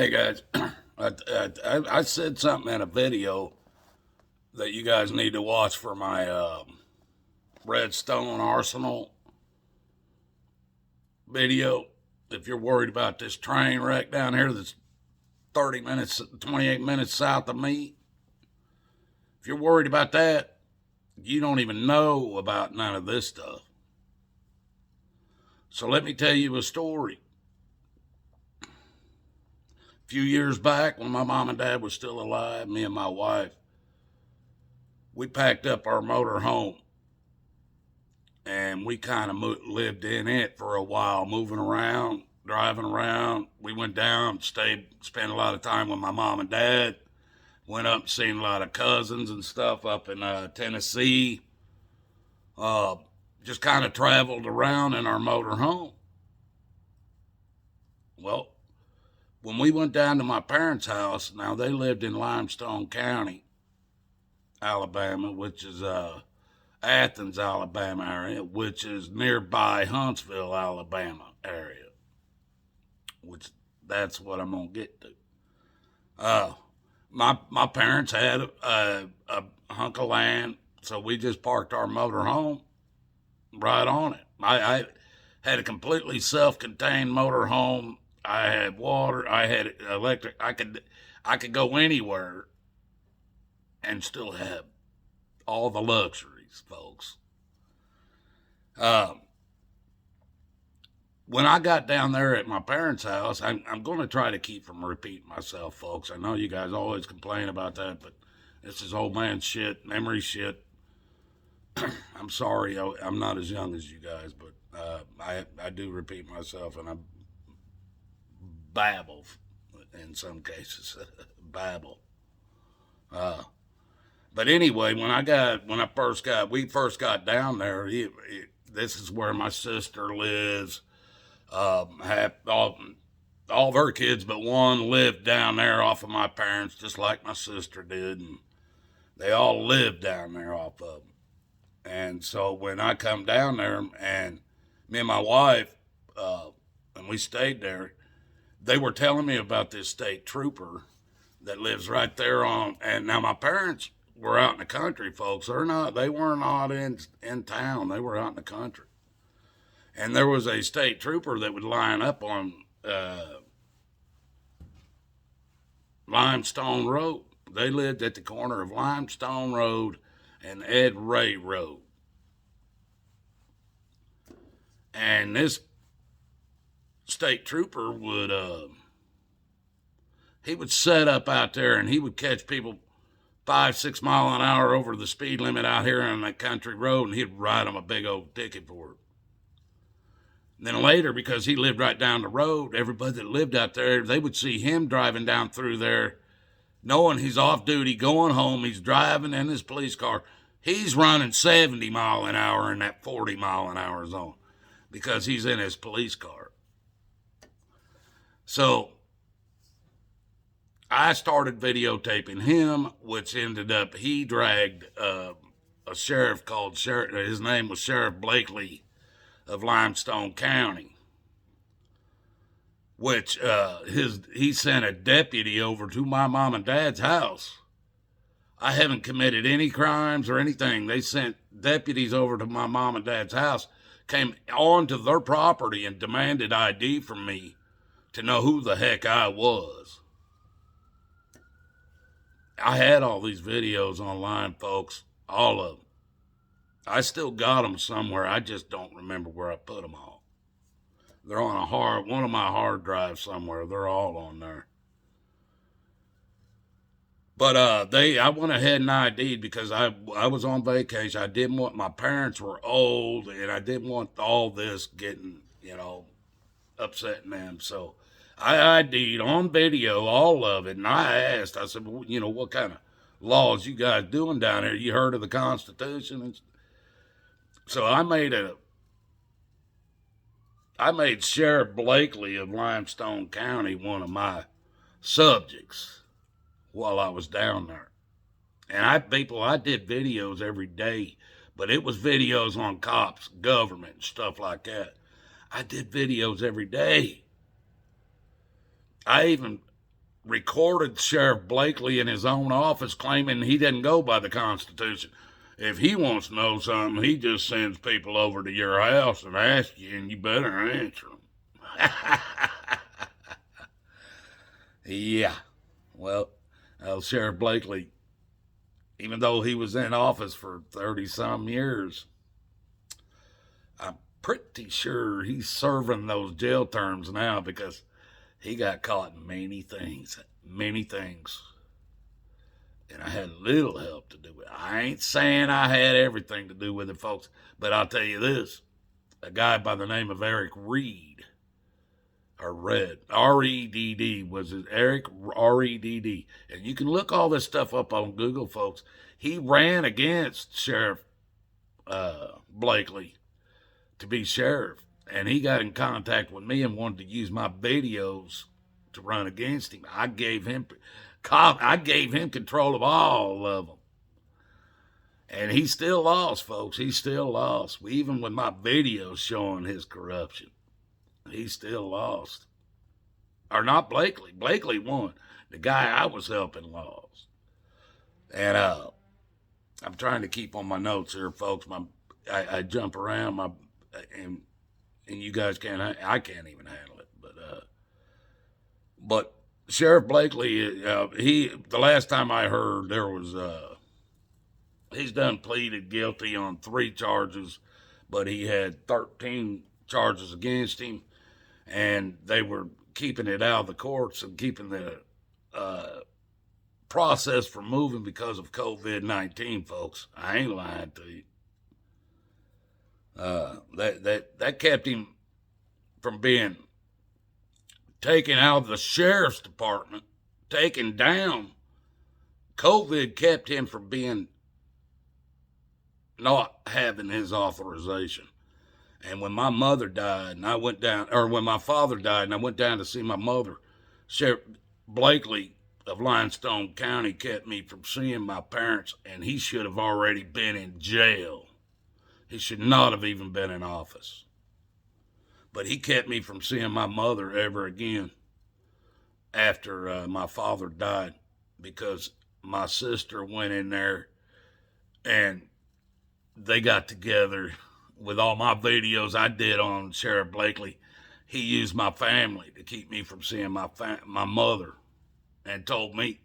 Hey guys, I said something in a video that you guys need to watch for my Redstone Arsenal video. If you're worried about this train wreck down here that's 30 minutes, 28 minutes south of me, if you're worried about that, you don't even know about none of this stuff. So let me tell you a story. A few years back, when my mom and dad were still alive, me and my wife, we packed up our motor home and we kind of lived in it for a while, moving around, driving around. We went down, spent a lot of time with my mom and dad, went up and seen a lot of cousins and stuff up in Tennessee. Just kind of traveled around in our motor home. Well, when we went down to my parents' house, now they lived in Limestone County, Alabama, which is Athens, Alabama area, which is nearby Huntsville, Alabama area, which that's what I'm gonna get to. My parents had a hunk of land, so we just parked our motor home right on it. I had a completely self-contained motor home. I had water. I had electric. I could go anywhere and still have all the luxuries, folks. When I got down there at my parents' house, I'm going to try to keep from repeating myself, folks. I know you guys always complain about that, but this is old man shit, memory shit. I'm sorry, I'm not as young as you guys, but I do repeat myself, and I babble in some cases. Babble. But anyway, we first got down there. This is where my sister lives. Have all of her kids but one lived down there off of my parents, just like my sister did, and they all lived down there off of them. And so when I come down there, and me and my wife, and we stayed there, they were telling me about this state trooper that lives right there on. And now my parents were out in the country, folks. They were not in town. They were out in the country. And there was a state trooper that would line up on Limestone Road. They lived at the corner of Limestone Road and Ed Ray Road. And this state trooper he would set up out there, and he would catch people 5-6 mile an hour over the speed limit out here on that country road, and he'd write them a big old ticket for it. And then later, because he lived right down the road, everybody that lived out there, they would see him driving down through there, knowing he's off duty, going home. He's driving in his police car. He's running 70 mile an hour in that 40 mile an hour zone because he's in his police car. So I started videotaping him, which ended up, he dragged a sheriff his name was Sheriff Blakely of Limestone County, which he sent a deputy over to my mom and dad's house. I haven't committed any crimes or anything. They sent deputies over to my mom and dad's house, came onto their property and demanded ID from me to know who the heck I was. I had all these videos online, folks, all of them. I still got them somewhere. I just don't remember where I put them all. They're on one of my hard drives somewhere. They're all on there. But I went ahead and ID'd because I was on vacation. I didn't want, my parents were old, and I didn't want all this getting, upsetting them. So I ID'd on video, all of it, and I asked, I said, well, what kind of laws you guys doing down here? You heard of the Constitution? And so I made Sheriff Blakely of Limestone County one of my subjects while I was down there. And I did videos every day, but it was videos on cops, government, and stuff like that. I did videos every day. I even recorded Sheriff Blakely in his own office claiming he didn't go by the Constitution. If he wants to know something, he just sends people over to your house and asks you, and you better answer them. Yeah. Well, Sheriff Blakely, even though he was in office for 30-some years, I'm pretty sure he's serving those jail terms now because he got caught in many things. Many things. And I had little help to do with it. I ain't saying I had everything to do with it, folks, but I'll tell you this. A guy by the name of Eric Reed, or Red, R-E-D-D, was it Eric, R-E-D-D. And you can look all this stuff up on Google, folks. He ran against Sheriff Blakely to be sheriff, and he got in contact with me and wanted to use my videos to run against him. I gave him control of all of them. And he still lost, folks. He still lost. Even with my videos showing his corruption, he still lost. Or not Blakely. Blakely won. The guy I was helping lost. And I'm trying to keep on my notes here, folks. I jump around and you guys can't. I can't even handle it. But Sheriff Blakely, the last time I heard, there was he's done pleaded guilty on 3 charges, but he had 13 charges against him, and they were keeping it out of the courts and keeping the process from moving because of COVID-19, folks. I ain't lying to you. That kept him from being taken out of the sheriff's department, taken down. COVID kept him from being not having his authorization. And when my mother died and I went down, or when my father died and I went down to see my mother, Sheriff Blakely of Limestone County kept me from seeing my parents, and he should have already been in jail. He should not have even been in office. But he kept me from seeing my mother ever again after my father died, because my sister went in there and they got together with all my videos I did on Sheriff Blakely. He used my family to keep me from seeing my mother, and told me,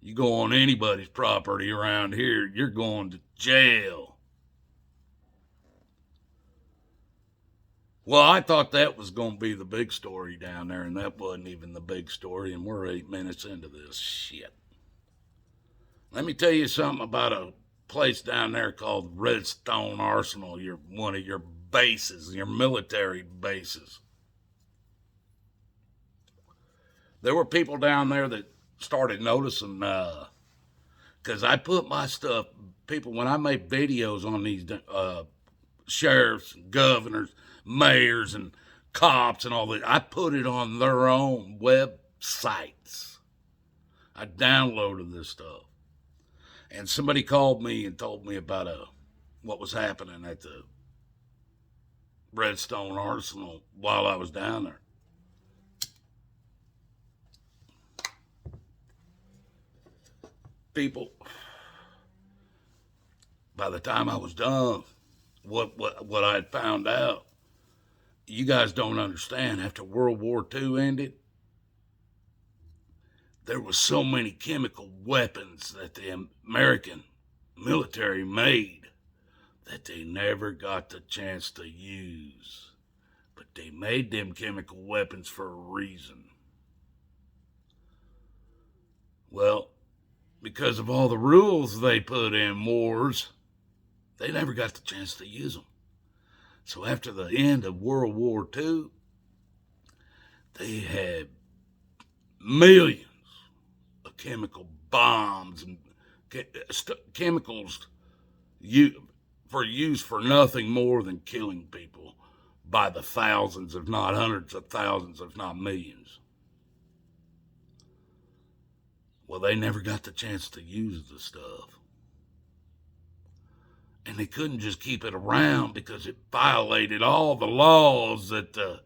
you go on anybody's property around here, you're going to jail. Well, I thought that was going to be the big story down there, and that wasn't even the big story, and we're 8 minutes into this shit. Let me tell you something about a place down there called Redstone Arsenal, one of your bases, your military bases. There were people down there that started noticing, because I put my stuff, when I make videos on these sheriffs, governors, mayors, and cops and all that, I put it on their own websites. I downloaded this stuff. And somebody called me and told me about what was happening at the Redstone Arsenal while I was down there. People, by the time I was done, what I had found out, you guys don't understand. After World War II ended, there was so many chemical weapons that the American military made that they never got the chance to use. But they made them chemical weapons for a reason. Well, because of all the rules they put in wars, they never got the chance to use them. So after the end of World War II, they had millions of chemical bombs and chemicals for use for nothing more than killing people by the thousands, if not hundreds of thousands, if not millions. Well, they never got the chance to use the stuff. And they couldn't just keep it around because it violated all the laws that the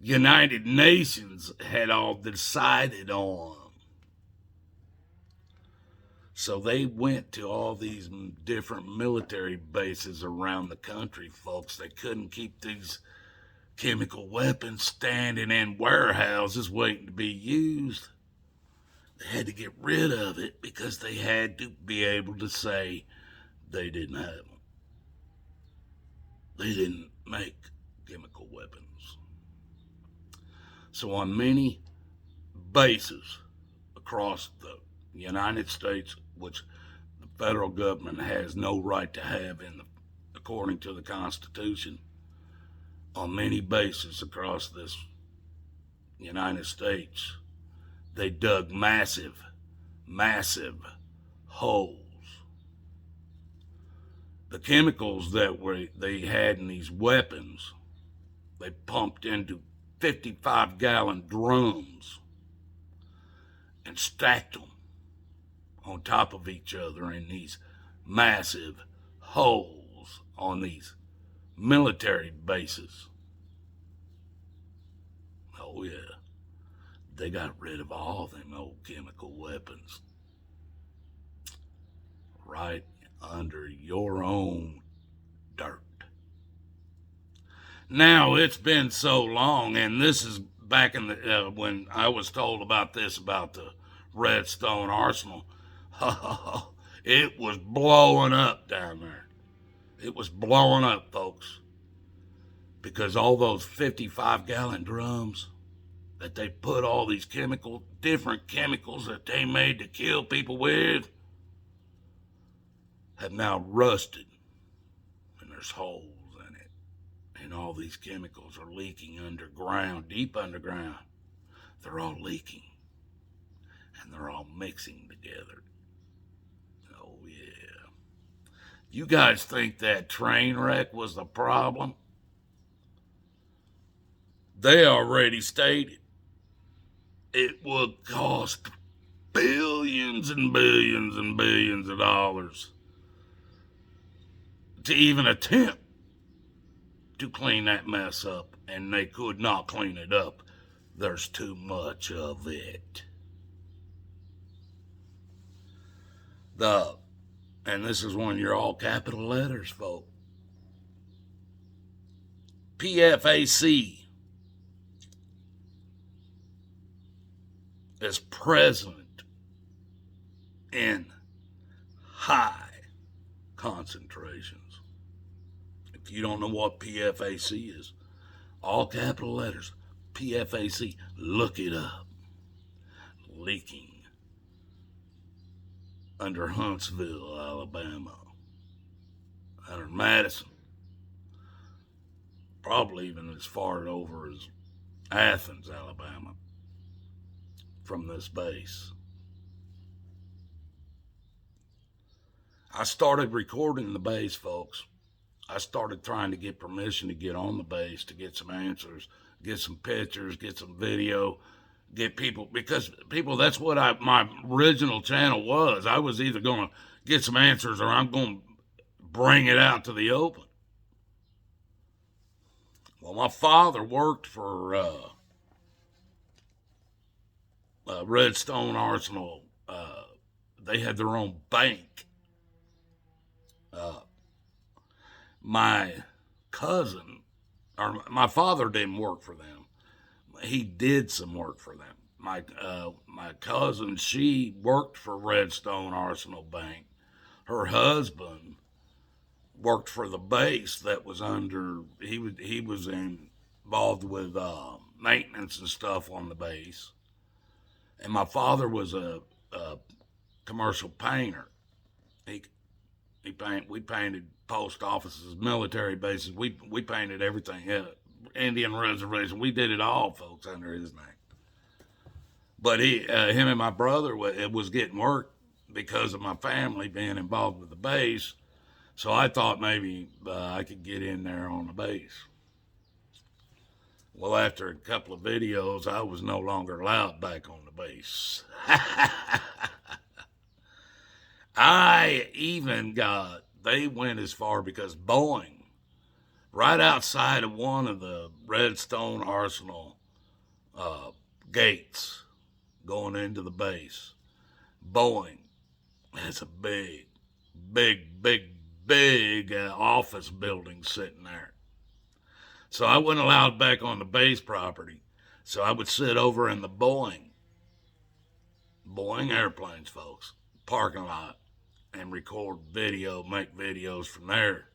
United Nations had all decided on. So they went to all these different military bases around the country, folks. They couldn't keep these chemical weapons standing in warehouses waiting to be used. They had to get rid of it because they had to be able to say they didn't have them. They didn't make chemical weapons. So on many bases across the United States, which the federal government has no right to have according to the Constitution, on many bases across this United States, they dug massive holes. The chemicals that they had in these weapons, they pumped into 55-gallon drums and stacked them on top of each other in these massive holes on these military bases. Oh yeah, they got rid of all them old chemical weapons right under your own dirt. Now, it's been so long, and this is back in the when I was told about the Redstone Arsenal. It was blowing up down there. It was blowing up, folks, because all those 55-gallon drums that they put all these different chemicals that they made to kill people with, have now rusted, and there's holes in it, and all these chemicals are leaking underground, deep underground. They're all leaking, and they're all mixing together. Oh yeah. You guys think that train wreck was the problem? They already stated it would cost billions and billions and billions of dollars to even attempt to clean that mess up, and they could not clean it up. There's too much of it. And this is one of your all capital letters, folks. PFAC is present in high concentrations. If you don't know what PFAC is, all capital letters, PFAC, look it up. Leaking under Huntsville, Alabama, under Madison, probably even as far over as Athens, Alabama, from this base. I started recording the base, folks. I started trying to get permission to get on the base, to get some answers, get some pictures, get some video, get people, because people, that's what my original channel was. I was either going to get some answers or I'm going to bring it out to the open. Well, my father worked for Redstone Arsenal. They had their own bank. My cousin, or my father didn't work for them. He did some work for them. My cousin, she worked for Redstone Arsenal Bank. Her husband worked for the base that was under. He was involved with maintenance and stuff on the base. And my father was a commercial painter. We painted post offices, military bases. We painted everything. Indian reservation. We did it all, folks, under his name. But him and my brother was getting work because of my family being involved with the base. So I thought maybe I could get in there on the base. Well, after a couple of videos, I was no longer allowed back on the base. They went as far because Boeing right outside of one of the Redstone Arsenal gates going into the base. Boeing has a big office building sitting there. So I wasn't allowed back on the base property. So I would sit over in the Boeing airplanes, folks, parking lot, and record video, make videos from there.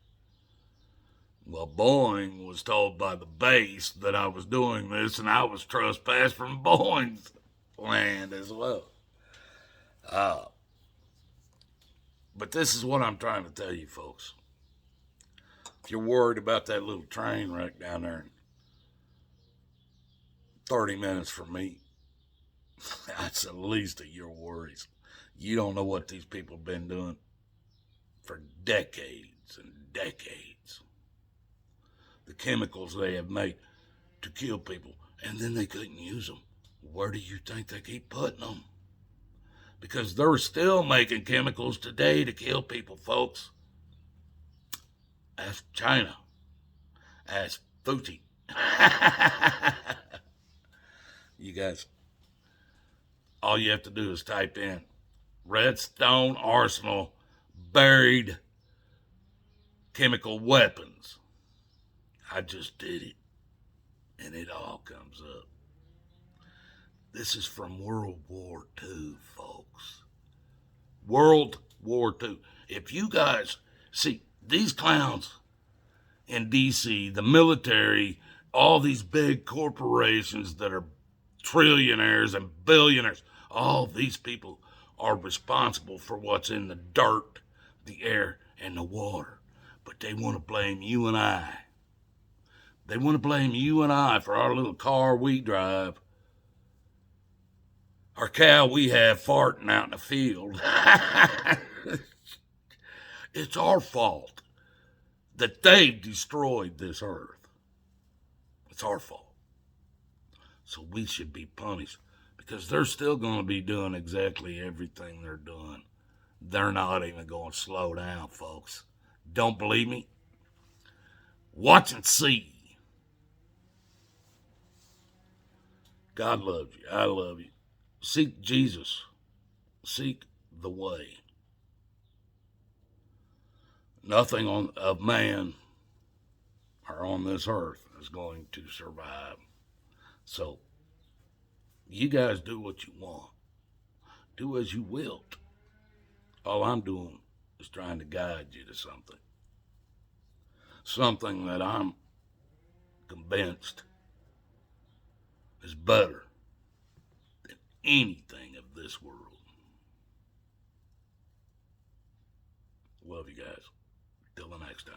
Well, Boeing was told by the base that I was doing this, and I was trespassed from Boeing's land as well. But this is what I'm trying to tell you, folks. If you're worried about that little train wreck down there, 30 minutes from me, that's the least of your worries. You don't know what these people have been doing for decades and decades. The chemicals they have made to kill people, and then they couldn't use them. Where do you think they keep putting them? Because they're still making chemicals today to kill people, folks. Ask China. Ask Fauci. You guys, all you have to do is type in Redstone Arsenal buried chemical weapons. I just did it, and it all comes up. This is from World War II, folks. World War II. If you guys see these clowns in D.C., the military, all these big corporations that are trillionaires and billionaires, all these people are responsible for what's in the dirt, the air, and the water. But they want to blame you and I. They want to blame you and I for our little car we drive, our cow we have farting out in the field. It's our fault that they've destroyed this earth. It's our fault. So we should be punished because they're still going to be doing exactly everything they're doing. They're not even going to slow down, folks. Don't believe me? Watch and see. God loves you. I love you. Seek Jesus. Seek the way. Nothing of man or on this earth is going to survive. So, you guys do what you want. Do as you wilt. All I'm doing is trying to guide you to something. Something that I'm convinced is better than anything of this world. Love you guys. Till the next time.